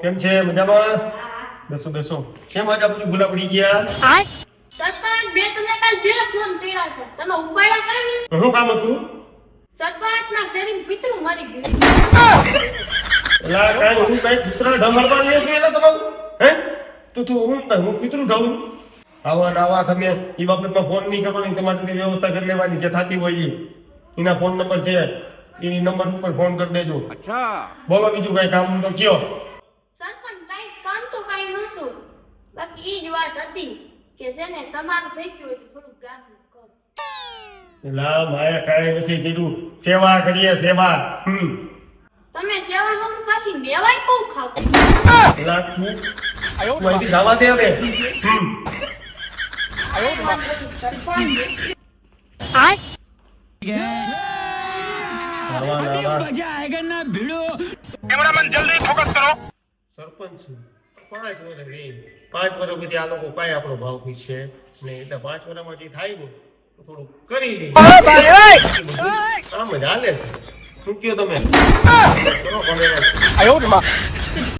કેમ છે મજામાં? બેસો બેસો. કેમ આજે આપણી ભૂલા પડી ગયા? સરપંચ બે તમને કાલ જે ફોન કર્યા છે તમે ઉપાડ્યા કરી? શું કામ હતું? સરપંચ ના શેરીમ કૂતરું મરી ગયું. એલા કાઈ હું કઈ કૂતરા ઢમરવા નહીં છે એલા તમારું? હે? તું હું કૂતરું ઢવું? આવા તમે ઈ બાબતમાં ફોન નહીં કરવાની, તમારી વ્યવસ્થા કરી લેવાની જે થતી હોય એના ફોન નંબર છે એ નંબર ઉપર ફોન કરી દેજો. અચ્છા બોલો બીજું કઈ કામ તો કયો? સરપંચ કઈ કામ તો કઈ નહોતું, બાકી ઈ જ વાત હતી કે છે ને તમારું થઈ ગયું હોય તો થોડું ગામનું કરો. એલા મારે કાઈ નથી કર્યું, સેવા કરીએ સેવા. તમે સેવા હમ પાછી મેવાય બહુ ખાવ. એલા તું અહીંથી જવા દે હવે. સરપંચ 5 વર્ષ રહી, 5 વર્ષ પછી આ લોકો કઈ આપણો ભાવ પૂછશે ને, એટલે 5 વર્ષમાં જે થાય ને તો થોડું કરી લઈએ. આમ જ હાલે છે. શું કયો તમે?